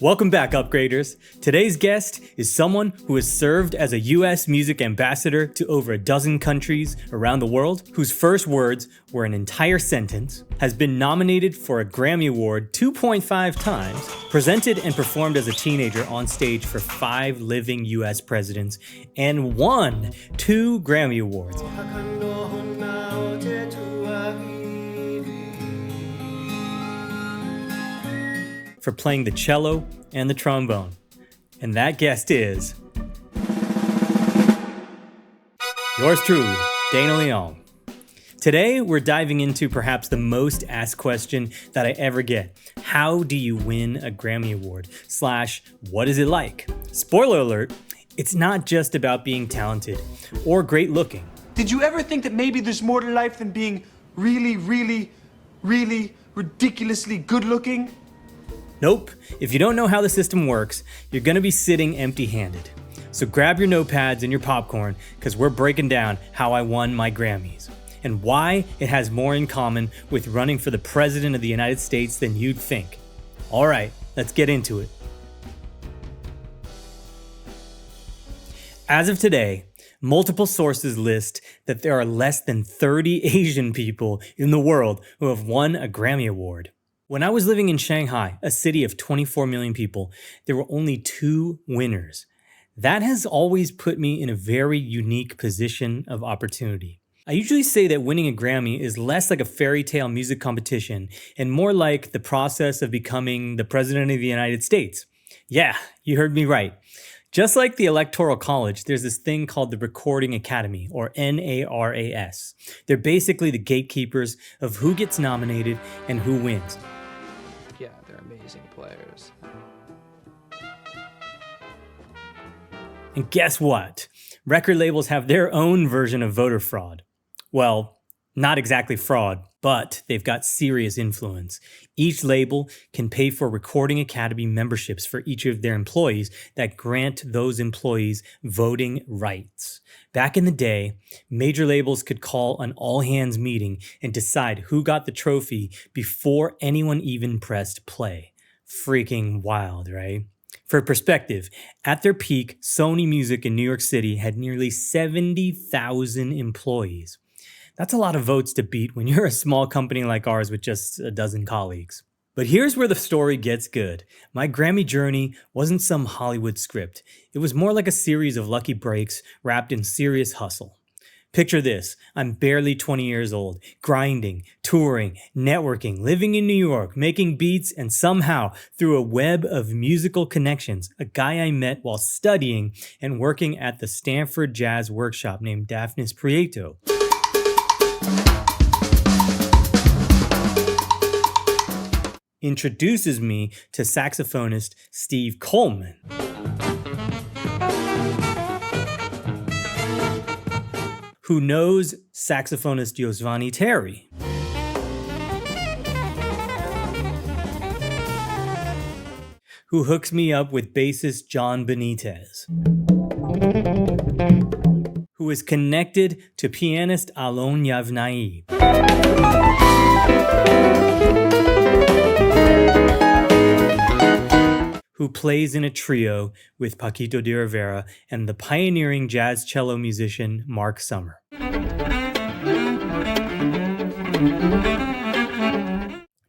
Welcome back, upgraders. Today's guest is someone who has served as a US music ambassador to over a dozen countries around the world, whose first words were an entire sentence, has been nominated for a Grammy Award 2.5 times, presented and performed as a teenager on stage for 5 living US presidents, and won 2 Grammy Awards. For playing the cello and the trombone. And that guest is yours truly, Dana Leong. Today, we're diving into perhaps the most asked question that I ever get. How do you win a Grammy Award? / what is it like? Spoiler alert, it's not just about being talented or great looking. Did you ever think that maybe there's more to life than being really ridiculously good looking? Nope, if you don't know how the system works, you're gonna be sitting empty-handed. So grab your notepads and your popcorn, because we're breaking down how I won my Grammys, and why it has more in common with running for the President of the United States than you'd think. All right, let's get into it. As of today, multiple sources list that there are less than 30 Asian people in the world who have won a Grammy Award. When I was living in Shanghai, a city of 24 million people, there were only 2 winners. That has always put me in a very unique position of opportunity. I usually say that winning a Grammy is less like a fairy tale music competition and more like the process of becoming the President of the United States. Yeah, you heard me right. Just like the Electoral College, there's this thing called the Recording Academy, or NARAS. They're basically the gatekeepers of who gets nominated and who wins. Yeah, they're amazing players. And guess what? Record labels have their own version of voter fraud. Well, not exactly fraud, but they've got serious influence. Each label can pay for Recording Academy memberships for each of their employees that grant those employees voting rights. Back in the day, major labels could call an all-hands meeting and decide who got the trophy before anyone even pressed play. Freaking wild, right? For perspective, at their peak, Sony Music in New York City had nearly 70,000 employees. That's a lot of votes to beat when you're a small company like ours with just a dozen colleagues. But here's where the story gets good. My Grammy journey wasn't some Hollywood script. It was more like a series of lucky breaks wrapped in serious hustle. Picture this, I'm barely 20 years old, grinding, touring, networking, living in New York, making beats, and somehow, through a web of musical connections, a guy I met while studying and working at the Stanford Jazz Workshop named Daphnis Prieto introduces me to saxophonist Steve Coleman, who knows saxophonist Yosvani Terry, who hooks me up with bassist John Benitez, who is connected to pianist Alon Yavnai, who plays in a trio with Pakito de Rivera and the pioneering jazz cello musician Mark Summer.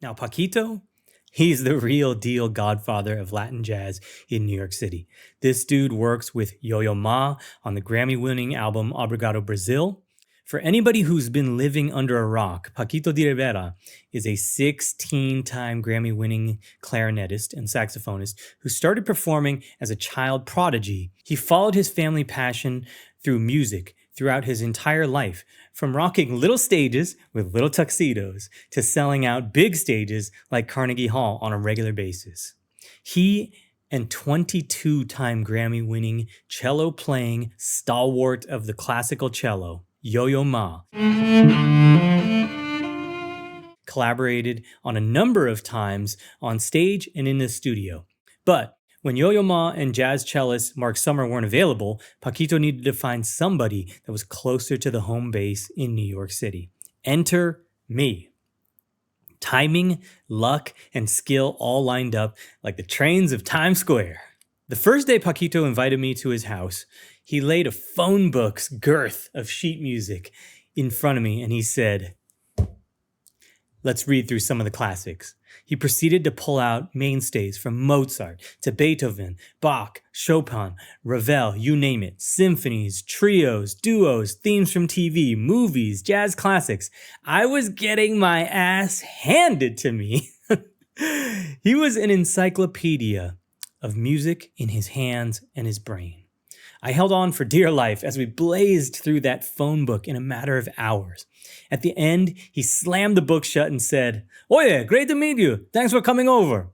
Now, Pakito, he's the real deal godfather of Latin jazz in New York City. This dude works with Yo-Yo Ma on the Grammy-winning album Obrigado Brazil. For anybody who's been living under a rock, Pakito de Rivera is a 16-time Grammy-winning clarinetist and saxophonist who started performing as a child prodigy. He followed his family passion through music throughout his entire life, from rocking little stages with little tuxedos to selling out big stages like Carnegie Hall on a regular basis. He and 22-time Grammy-winning cello-playing stalwart of the classical cello, Yo-Yo Ma, collaborated on a number of times on stage and in the studio. But when Yo-Yo Ma and jazz cellist Mark Summer weren't available, Pakito needed to find somebody that was closer to the home base in New York City. Enter me. Timing, luck, and skill all lined up like the trains of Times Square. The first day Pakito invited me to his house, he laid a phone book's girth of sheet music in front of me and he said, "Let's read through some of the classics." He proceeded to pull out mainstays from Mozart to Beethoven, Bach, Chopin, Ravel, you name it, symphonies, trios, duos, themes from TV, movies, jazz classics. I was getting my ass handed to me. He was an encyclopedia of music in his hands and his brain. I held on for dear life as we blazed through that phone book in a matter of hours. At the end, he slammed the book shut and said, "Oye, great to meet you. Thanks for coming over."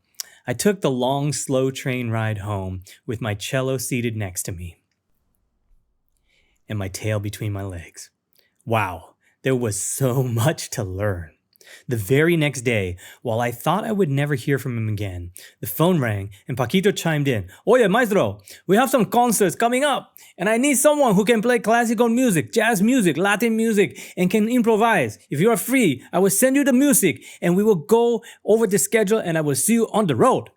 I took the long, slow train ride home with my cello seated next to me and my tail between my legs. Wow, there was so much to learn. The very next day, while I thought I would never hear from him again, the phone rang and Pakito chimed in. "Oye, maestro, we have some concerts coming up, and I need someone who can play classical music, jazz music, Latin music, and can improvise. If you are free, I will send you the music, and we will go over the schedule, and I will see you on the road."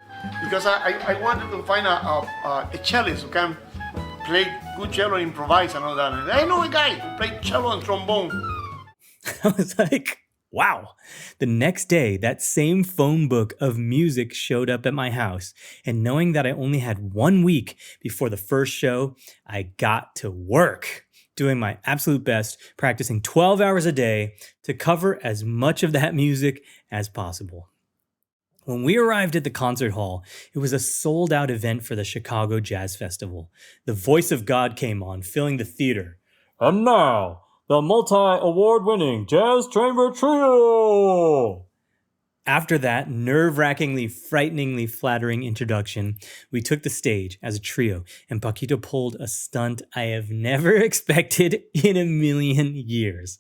Because I wanted to find a cellist who can play good cello and improvise and all that. And I know a guy who played cello and trombone. I was like, wow. The next day, that same phone book of music showed up at my house. And knowing that I only had 1 week before the first show, I got to work, doing my absolute best, practicing 12 hours a day to cover as much of that music as possible. When we arrived at the concert hall, it was a sold-out event for the Chicago Jazz Festival. The voice of God came on, filling the theater. "And now, the multi-award-winning Jazz Chamber Trio!" After that nerve-wrackingly, frighteningly flattering introduction, we took the stage as a trio, and Pakito pulled a stunt I have never expected in a million years.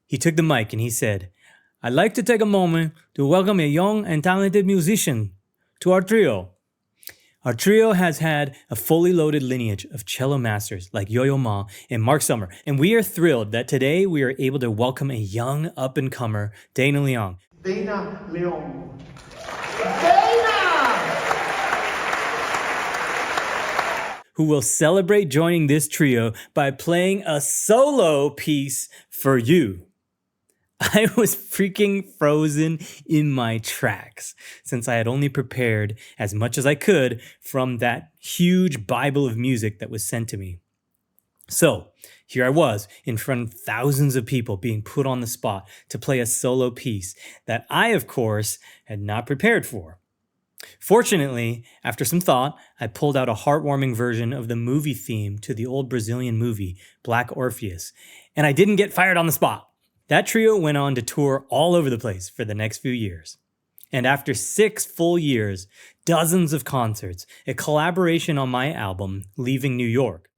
He took the mic and he said, "I'd like to take a moment to welcome a young and talented musician to our trio. Our trio has had a fully loaded lineage of cello masters like Yo-Yo Ma and Mark Summer, and we are thrilled that today we are able to welcome a young up-and-comer, Dana Leong. Dana Leong. Who will celebrate joining this trio by playing a solo piece for you." I was freaking frozen in my tracks since I had only prepared as much as I could from that huge Bible of music that was sent to me. So here I was in front of thousands of people being put on the spot to play a solo piece that I, of course, had not prepared for. Fortunately, after some thought, I pulled out a heartwarming version of the movie theme to the old Brazilian movie, Black Orpheus, and I didn't get fired on the spot. That trio went on to tour all over the place for the next few years. And after 6 full years, dozens of concerts, a collaboration on my album, Leaving New York,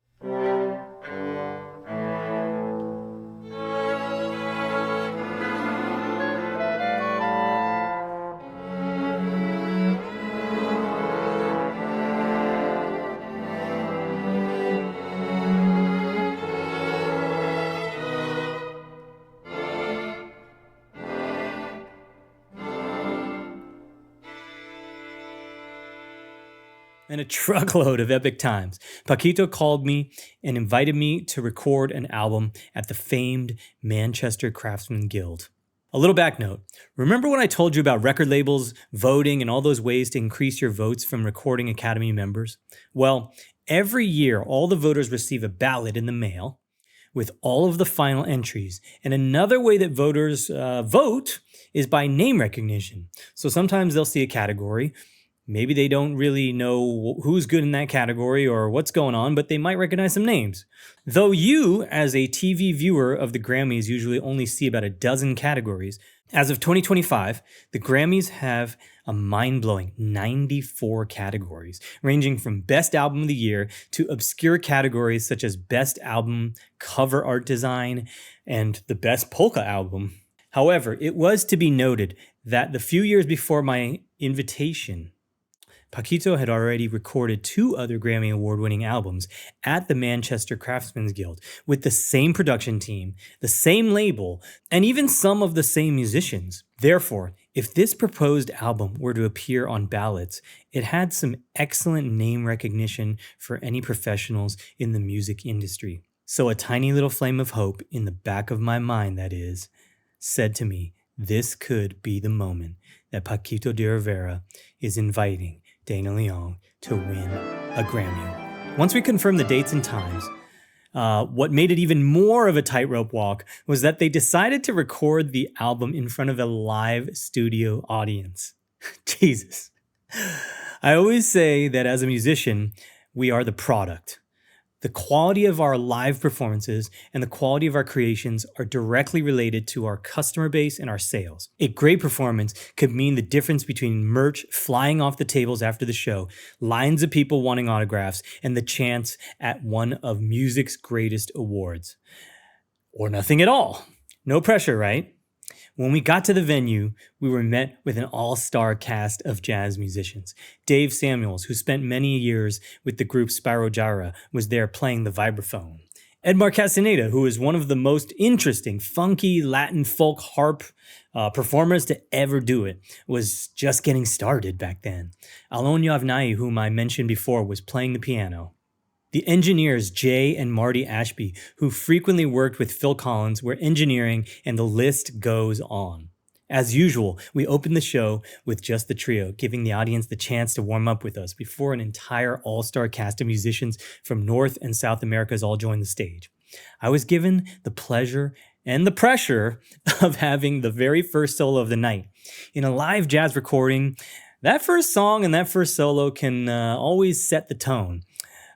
and a truckload of epic times, Pakito called me and invited me to record an album at the famed Manchester Craftsman Guild. A little back note. Remember when I told you about record labels, voting, and all those ways to increase your votes from Recording Academy members? Well, every year, all the voters receive a ballot in the mail with all of the final entries. And another way that voters vote is by name recognition. So sometimes they'll see a category. Maybe they don't really know who's good in that category or what's going on, but they might recognize some names. Though you, as a TV viewer of the Grammys, usually only see about a dozen categories, as of 2025, the Grammys have a mind-blowing 94 categories, ranging from Best Album of the Year to obscure categories such as Best Album, Cover Art Design, and the Best Polka Album. However, it was to be noted that the few years before my invitation, Pakito had already recorded 2 other Grammy Award-winning albums at the Manchester Craftsmen's Guild with the same production team, the same label, and even some of the same musicians. Therefore, If this proposed album were to appear on ballots, it had some excellent name recognition for any professionals in the music industry. So a tiny little flame of hope in the back of my mind, that is, said to me, this could be the moment that Pakito de Rivera is inviting Dana Leong to win a Grammy. Once we confirmed the dates and times, what made it even more of a tightrope walk was that they decided to record the album in front of a live studio audience. Jesus. I always say that as a musician, we are the product. The quality of our live performances and the quality of our creations are directly related to our customer base and our sales. A great performance could mean the difference between merch flying off the tables after the show, lines of people wanting autographs, and the chance at one of music's greatest awards. Or nothing at all. No pressure, right? When we got to the venue, we were met with an all-star cast of jazz musicians. Dave Samuels, who spent many years with the group Spyro Gyra, was there playing the vibraphone. Edmar Castaneda, who is one of the most interesting, funky Latin folk harp performers to ever do it, was just getting started back then. Alon Yavnai, whom I mentioned before, was playing the piano. The engineers Jay and Marty Ashby, who frequently worked with Phil Collins, were engineering, and the list goes on. As usual, we opened the show with just the trio, giving the audience the chance to warm up with us before an entire all-star cast of musicians from North and South Americas all joined the stage. I was given the pleasure and the pressure of having the very first solo of the night. In a live jazz recording, that first song and that first solo can always set the tone.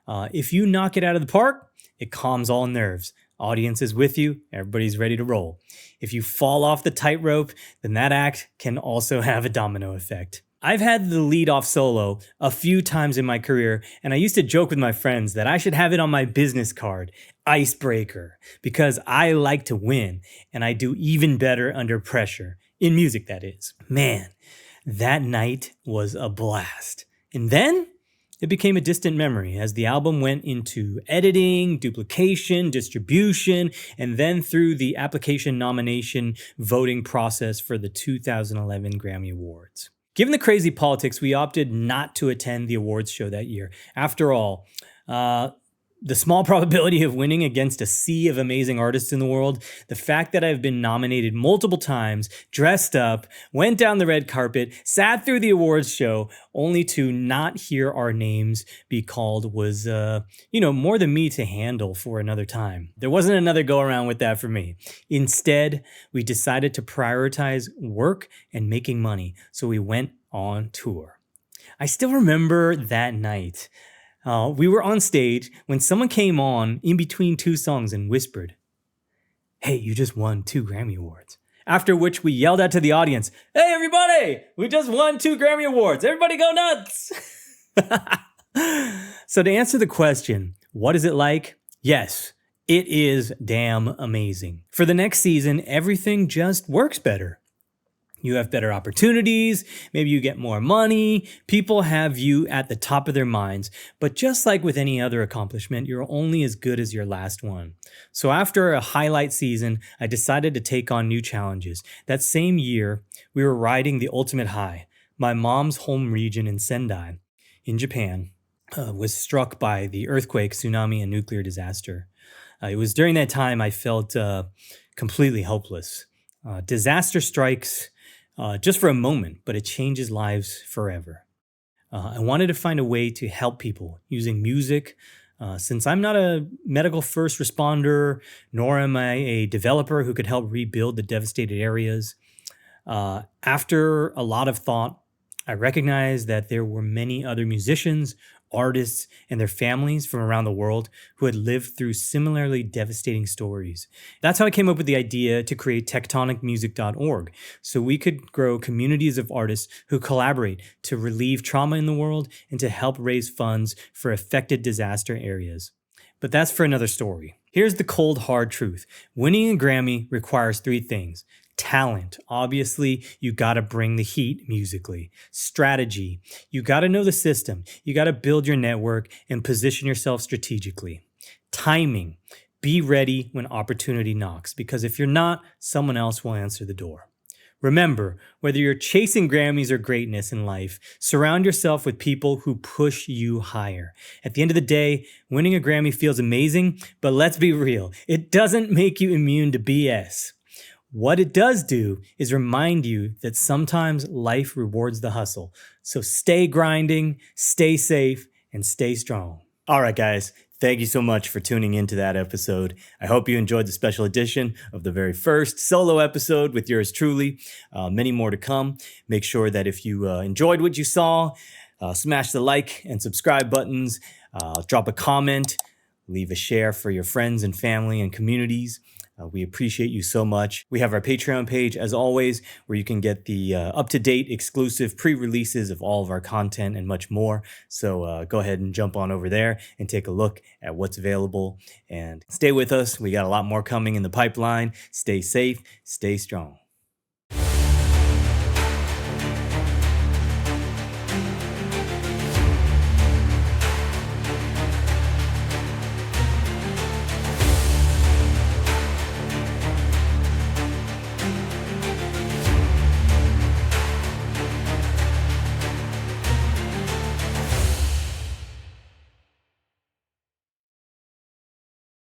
If you knock it out of the park, it calms all nerves. Audience is with you, everybody's ready to roll. If you fall off the tightrope, then that act can also have a domino effect. I've had the lead-off solo a few times in my career, and I used to joke with my friends that I should have it on my business card, icebreaker, because I like to win, and I do even better under pressure. In music, that is. Man, that night was a blast. And then it became a distant memory as the album went into editing, duplication, distribution, and then through the application nomination voting process for the 2011 Grammy Awards. Given the crazy politics, we opted not to attend the awards show that year. After all, the small probability of winning against a sea of amazing artists in the world, the fact that I've been nominated multiple times, dressed up, went down the red carpet, sat through the awards show, only to not hear our names be called was, more than me to handle for another time. There wasn't another go around with that for me. Instead, we decided to prioritize work and making money, so we went on tour. I still remember that night. We were on stage when someone came on in between two songs and whispered, "Hey, you just won 2 Grammy Awards." After which we yelled out to the audience, "Hey, everybody, we just won 2 Grammy Awards. Everybody go nuts." So to answer the question, what is it like? Yes, it is damn amazing. For the next season, everything just works better. You have better opportunities, maybe you get more money, people have you at the top of their minds, but just like with any other accomplishment, you're only as good as your last one. So after a highlight season, I decided to take on new challenges. That same year, we were riding the ultimate high. My mom's home region in Sendai, in Japan, was struck by the earthquake, tsunami, and nuclear disaster. It was during that time I felt completely hopeless. Disaster strikes just for a moment, but it changes lives forever. I wanted to find a way to help people using music. Since I'm not a medical first responder, nor am I a developer who could help rebuild the devastated areas. After a lot of thought, I recognized that there were many other musicians, artists, and their families from around the world who had lived through similarly devastating stories. That's how I came up with the idea to create tectonicmusic.org, so we could grow communities of artists who collaborate to relieve trauma in the world and to help raise funds for affected disaster areas. But that's for another story. Here's the cold, hard truth. Winning a Grammy requires 3 things. Talent. Obviously, you gotta bring the heat musically. Strategy. You gotta know the system. You gotta build your network and position yourself strategically. Timing. Be ready when opportunity knocks, because if you're not, someone else will answer the door. Remember, whether you're chasing Grammys or greatness in life, surround yourself with people who push you higher. At the end of the day, winning a Grammy feels amazing, but let's be real, it doesn't make you immune to BS. What it does do is remind you that sometimes life rewards the hustle. So stay grinding, stay safe, and stay strong. All right, guys. Thank you so much for tuning into that episode. I hope you enjoyed the special edition of the very first solo episode with yours truly. Many more to come. Make sure that if you enjoyed what you saw, smash the like and subscribe buttons, drop a comment, leave a share for your friends and family and communities. We appreciate you so much. We have our Patreon page, as always, where you can get the up-to-date exclusive pre-releases of all of our content and much more. So go ahead and jump on over there and take a look at what's available. And stay with us. We got a lot more coming in the pipeline. Stay safe, stay strong.